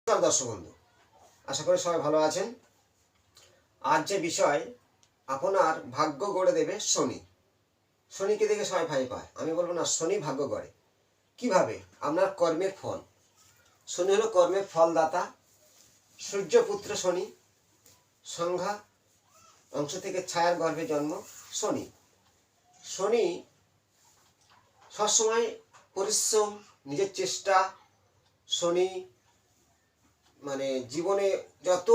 নমস্কার দর্শক বন্ধু, আশা করি সবাই ভালো আছেন। আজ যে বিষয়, আপনার ভাগ্য গড়ে দেবে শনি। শনিকে দেখে সবাই ভয় পায়, আমি বলবো না, শনি ভাগ্য গড়ে। কিভাবে? আপনার কর্মের ফল। শনি হলো কর্মের ফলদাতা। সূর্যপুত্র শনি, সংজ্ঞা অংশ থেকে ছায়ার গর্ভে জন্ম শনি। শনি সবসময় পরিশ্রম, নিজের চেষ্টা। শনি জীবনে যত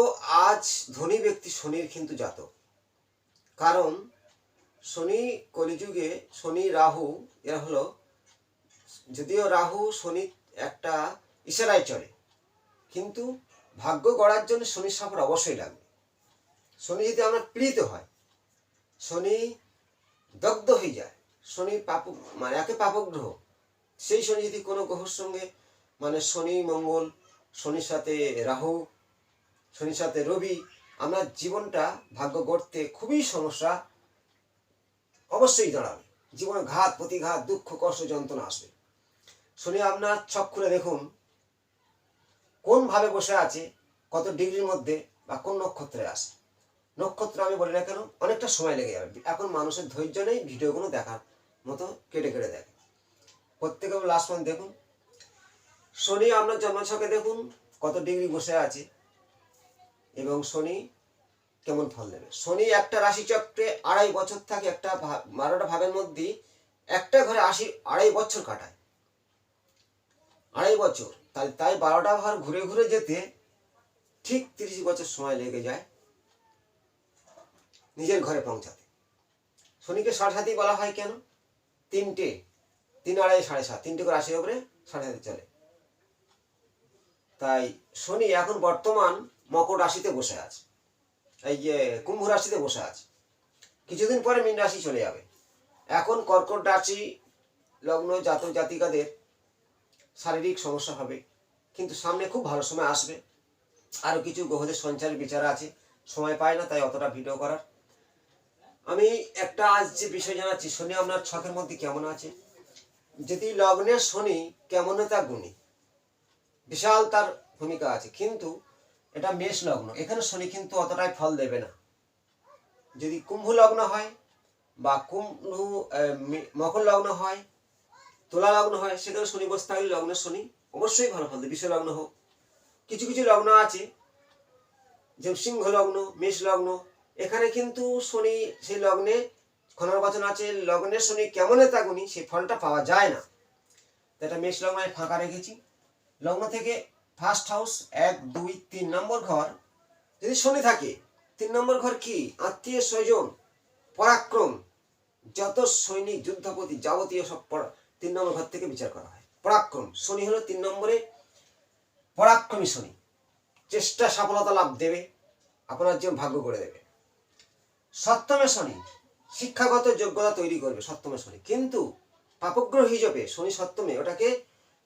আজ ধনী ব্যক্তি শনির কিন্তু জাতক। কারণ শনি কলিযুগে, শনি রাহু এরা হলো, যদিও রাহু শনি একটা ইশারায় চলে, কিন্তু ভাগ্য গড়ার জন্য শনির সাপোর্ট অবশ্যই লাগবে। শনি যদি আমরা পীড়িত হয়, শনি দগ্ধ হয়ে যায়, শনি পাপ একে পাপক গ্রহ, সেই শনি যদি কোনো গ্রহের সঙ্গে শনি মঙ্গল, শনির সাথে রাহু, শনির সাথে রবি, আমরা জীবনটা ভাগ্য গড়তে খুবই সমস্যা অবশ্যই দাঁড়াবে। জীবনে ঘাত প্রতিঘাত, দুঃখ কষ্ট যন্ত্রণা আসবে। শনি আপনার ছক খুলে দেখুন কোন ভাবে বসে আছে, কত ডিগ্রির মধ্যে, বা কোন নক্ষত্রে আসে। নক্ষত্র আমি বলি না কেন, অনেকটা সময় লেগে যাবে। এখন মানুষের ধৈর্য নেই ভিডিওগুলো দেখার মতো, কেটে কেটে দেখে। প্রত্যেকে লাস্ট পর্যন্ত দেখুন। শনি আপনার জন্মছকে দেখুন কত ডিগ্রি বসে আছে এবং শনি কেমন ফল দেবে। শনি একটা রাশিচক্রে 2.5 বছর থাকে, একটা 12টা ভাবের মধ্যে একটা ঘরে 2.5 বছর কাটায়। 2.5 বছর, তাই 12টা ঘর ঘুরে ঘুরে যেতে ঠিক 30 বছর সময় লেগে যায় নিজের ঘরে পৌঁছাতে। শনিকে 7.5 বলা হয় কেন? 3টে, 3, 2.5, 7.5, 3টে করে রাশির উপরে 7.5 চলে। তাই শনি এখন বর্তমান মকর রাশিতে বসে আছে, এই যে কুম্ভ রাশিতে বসে আছে। কিছুদিন পরে মীন রাশি চলে যাবে। এখন কর্কট রাশি লগ্ন জাতক জাতিকাদের শারীরিক সমস্যা হবে, কিন্তু সামনে খুব ভালো সময় আসবে। আরও কিছু গ্রহদের সঞ্চারের বিচার আছে, সময় পায় না তাই অতটা ভিডিও করার। আমি একটা আজ যে বিষয় জানাচ্ছি, শনি আপনার ছকের মধ্যে কেমন আছে। যদি লগ্নের শনি কেমনতা গুণী, বিশাল তার ভূমিকা আছে, কিন্তু এটা মেষ লগ্ন, এখানে শনি কিন্তু অতটাই ফল দেবে না। যদি কুম্ভ লগ্ন হয় বা মকর লগ্ন হয়, তুলা লগ্ন হয়, সেখানে শনি বসে থাকলে লগ্নের শনি অবশ্যই ভালো ফল দেবে। বিষ লগ্ন হোক, কিছু কিছু লগ্ন আছে যেমন সিংহ লগ্ন, মেষ লগ্ন, এখানে কিন্তু শনি সেই লগ্নে খননবাচন আছে, লগ্নের শনি কেমন তা গুণী, সেই ফলটা পাওয়া যায় না। এটা মেষ লগ্ন আমি ফাঁকা রেখেছি। লগ্ন থেকে ফার্স্ট হাউস 1, 2, 3 নম্বর ঘর যদি শনি থাকে, 3 নম্বর ঘর কি? আত্মীয় স্বজন, পরাক্রম, যত সৈনিক যুদ্ধপতি যাবতীয় সব 3 নম্বর ঘর থেকে বিচার করা হয়। পরাক্রম, শনি হলো 3 নম্বরে পরাক্রমী শনি। চেষ্টা সফলতা লাভ দেবে, আপনার জীবন ভাগ্য করে দেবে। সপ্তমে শনি শিক্ষাগত যোগ্যতা তৈরি করবে, সপ্তমে শনি। কিন্তু পাপগ্রহ হিসেবে শনি সপ্তমে, ওটাকে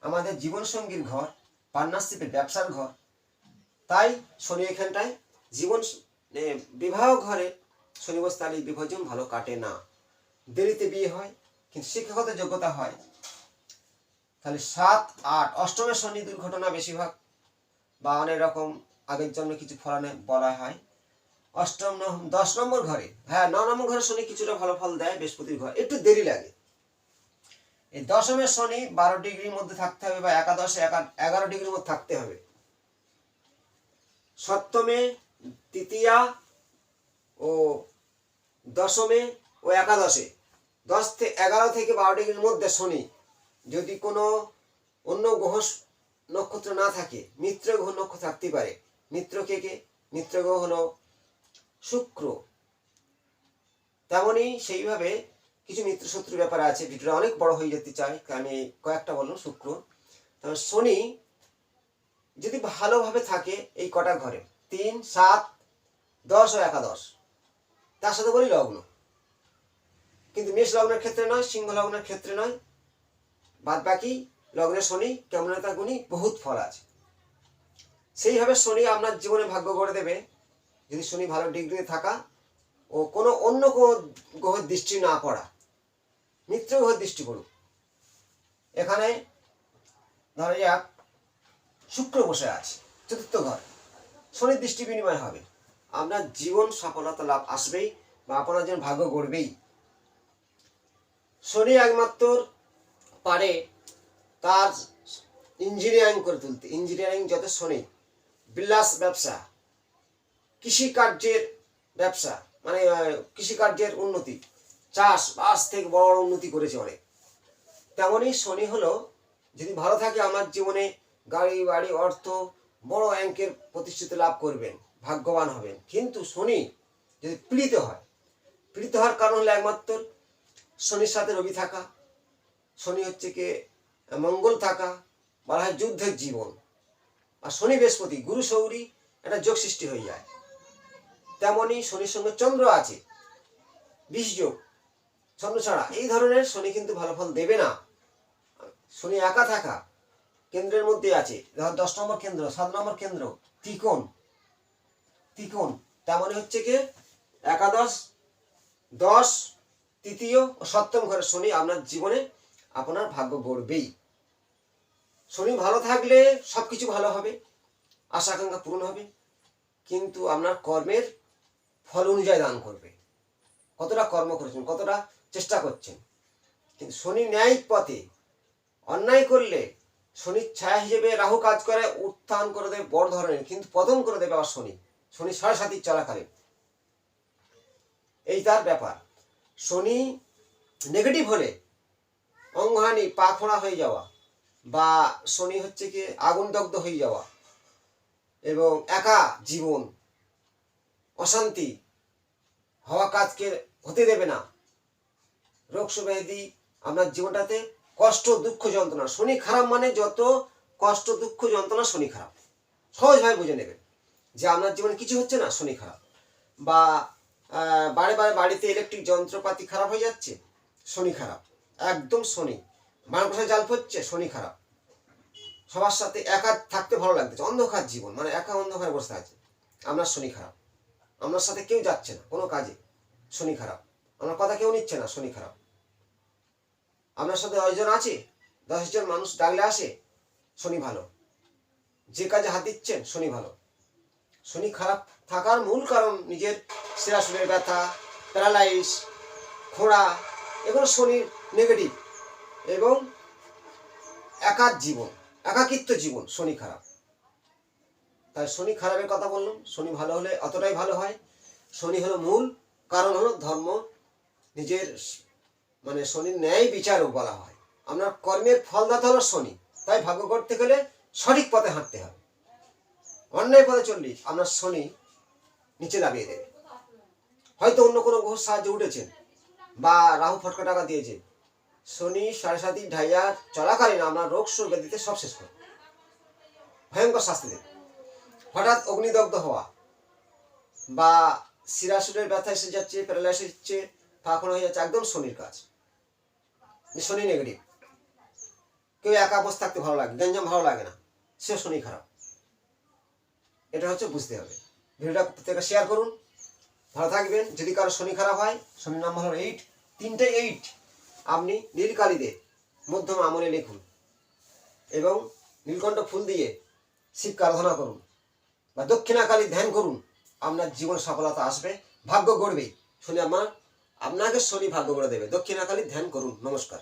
আমাদের জীবন সঙ্গীর ঘর, পার্টনারশিপের ব্যবসার ঘর। তাই শনি এখানটায় জীবন বিবাহ ঘরে শনি বসলে বিভাজন ভালো কাটে না, দেরিতে বিয়ে হয়, কিন্তু শিক্ষাগত যোগ্যতা হয়। তাহলে 7, 8, অষ্টমে শনি দুর্ঘটনা বেশিরভাগ, বা অনেক রকম আগের জন্য কিছু ফলানে বলা হয়। 10 নম্বর ঘরে, হ্যাঁ 9 নম্বর ঘরে শনি কিছুটা ভালো ফল দেয়, বৃহস্পতির ঘর একটু দেরি লাগে। এই দশমের শনি 12 ডিগ্রির মধ্যে থাকতে হবে, বা একাদশে 11 ডিগ্রির মধ্যে থাকতে হবে। সপ্তমে, তৃতীয়া ও দশমে ও একাদশে 11 থেকে 12 ডিগ্রির মধ্যে শনি, যদি কোনো অন্য গ্রহ নক্ষত্র না থাকে, মিত্র গ্রহ নক্ষত্র থাকতে পারে। মিত্র কে? মিত্র গ্রহ হলো শুক্র। তেমনি সেইভাবে কিছু মিত্র শত্রুর ব্যাপার আছে, ভিডিওটা অনেক বড় হয়ে যেতে চাই, আমি কয়েকটা বললাম। শুক্র, তবে শনি যদি ভালোভাবে থাকে এই কটা ঘরে, 3, 7, 10 ও একাদশ, তার সাথে বলি লগ্ন, কিন্তু মেষ লগ্নের ক্ষেত্রে নয়, সিংহ লগ্নের ক্ষেত্রে নয়, বাদ বাকি লগ্নের শনি কেমনতা গুণী, বহুত ফল আছে। সেইভাবে শনি আপনার জীবনে ভাগ্য গড়ে দেবে যদি শনি ভালো ডিগ্রিতে থাকা ও কোনো অন্য কোনো গ্রহের দৃষ্টি না পড়া, মিত্র গ্রহের দৃষ্টি পড়ুক। এখানে ধরা যাক শুক্র বসে আছে, চতুর্থ ঘর, শনির দৃষ্টি বিনিময় হবে, আপনার জীবন সফলতা লাভ আসবেই বা আপনার যেন ভাগ্য গড়বেই। শনি একমাত্র পারে তার ইঞ্জিনিয়ারিং করে তুলতে। ইঞ্জিনিয়ারিং যত শনি, বিলাস ব্যবসা, কৃষিকার্যের ব্যবসা, মানে কৃষিকার্যের উন্নতি, চাষবাস থেকে বড় বড় উন্নতি করেছে অনেক। তেমনই শনি হলো, যদি ভালো থাকে আমার জীবনে গাড়ি বাড়ি অর্থ বড় অঙ্কের প্রতিষ্ঠিত লাভ করবেন, ভাগ্যবান হবেন। কিন্তু শনি যদি পীড়িত হয়, পীড়িত হওয়ার কারণ হলো একমাত্র শনির সাথে রবি থাকা, শনি হচ্ছে কি মঙ্গল থাকা, বলা হয় যুদ্ধের জীবন। আর শনি বৃহস্পতি গুরু সৌরী একটা যোগ সৃষ্টি হয়ে যায়। তেমনই শনির সঙ্গে চন্দ্র আছে, বিষ যোগ, চন্দ্র ছাড়া এই ধরনের শনি কিন্তু ভালো ফল দেবে না। শনি একা থাকা, কেন্দ্রের মধ্যে আছে, 10 নম্বর কেন্দ্র, 7 নম্বর কেন্দ্র, ত্রিকোণ, ত্রিকোণ, তেমনই হচ্ছে কি একাদশ, 10, তৃতীয় ও সপ্তম ঘরে শনি আপনার জীবনে আপনার ভাগ্য গড়বেই। শনি ভালো থাকলে সবকিছু ভালো হবে, আশা আকাঙ্ক্ষা পূরণ হবে, কিন্তু আপনার কর্মের ফল অনুযায়ী দান করবে। কতটা কর্ম করেছেন, কতটা চেষ্টা করছেন। কিন্তু শনি ন্যায় পথে, অন্যায় করলে শনির ছায়া হিসেবে রাহু কাজ করে, উত্থান করে দেবে বড় ধরনের, কিন্তু পতন করে দেবে আবার শনি, শনি 7.5 চলাকালীন। এই তার ব্যাপার। শনি নেগেটিভ হলে অঙ্গহানি, পা ফোড়া হয়ে যাওয়া, বা শনি হচ্ছে কি আগুন দগ্ধ হয়ে যাওয়া, এবং একা জীবন, অশান্তি হওয়া কাজকে হতে দেবে না, রোগ ব্যাধি আপনার জীবনটাতে, কষ্ট দুঃখ যন্ত্রণা। শনি খারাপ মানে যত কষ্ট দুঃখ যন্ত্রণা শনি খারাপ, সহজভাবে বুঝে নেবেন যে আপনার জীবনে কিছু হচ্ছে না, শনি খারাপ। বা বারে বারে বাড়িতে ইলেকট্রিক যন্ত্রপাতি খারাপ হয়ে যাচ্ছে, শনি খারাপ, একদম শনি। মানবসায় জাল পড়ছে, শনি খারাপ। সবার সাথে একা থাকতে ভালো লাগছে, অন্ধকার জীবন, মানে একা অন্ধকারে বসে আছে, আপনার শনি খারাপ। আপনার সাথে কেউ যাচ্ছে না কোনো কাজে, শনি খারাপ। আপনার কথা কেউ নিচ্ছে না, শনি খারাপ। আপনার সাথে 10 জন আছে, 10 জন মানুষ ডাকলে আসে, শনি ভালো। যে কাজে হাত দিচ্ছেন, শনি ভালো। শনি খারাপ থাকার মূল কারণ নিজের শিরাশূলের ব্যথা, প্যারালাইস, খোঁড়া, এগুলো শনির নেগেটিভ। এবং একার জীবন, একাকিত্ব জীবন, শনি খারাপ। তাই শনি খারাপের কথা বললাম। শনি ভালো হলে অতটাই ভালো হয়। শনি হলো মূল কারণ, হলো ধর্ম, নিজের মানে শনির ন্যায় বিচারক বলা হয়। আপনার কর্মের ফলদাতা হলো শনি। তাই ভাগ্য করতে গেলে সঠিক পথে হাঁটতে হবে। অন্যায় পথে চললে আপনার শনি নিচে নামিয়ে দেবে। হয়তো অন্য কোনো গ্রহ সাহায্যে উঠেছেন, বা রাহু ফটকা টাকা দিয়েছে, শনি 7.5 ঢাইয়া চলাকালীন আপনার রোগ শোক ব্যাধিতে সব শেষ করে, ভয়ঙ্কর শাস্তি দেবে। হঠাৎ অগ্নিদগ্ধ হওয়া, বা শিরাশূলের ব্যথা এসে যাচ্ছে, প্যারালাইসিস হচ্ছে, ফাঁকন হয়ে যাচ্ছে, একদম শনির কাজ। শনি নেগেটিভ। কেউ একা বসে থাকতে ভালো লাগে, গ্যাঞ্জাম ভালো লাগে না, সে শনি খারাপ। এটা হচ্ছে বুঝতে হবে। ভিডিওটা প্রত্যেকে শেয়ার করুন, ভালো থাকবেন। যদি কারো শনি খারাপ হয়, শনির নাম হলো 8, 3টে 8 আপনি নীলকালিতে মধ্যম আমলে লিখুন এবং নীলকণ্ঠ ফুল দিয়ে শিবকে আরাধনা করুন বা দক্ষিণাকালী ধ্যান করুন। আপনার জীবন সফলতা আসবে, ভাগ্য গড়বে। শনি আপনাকে শনি ভাগ্য করে দেবে। দক্ষিণাকালী ধ্যান করুন। নমস্কার।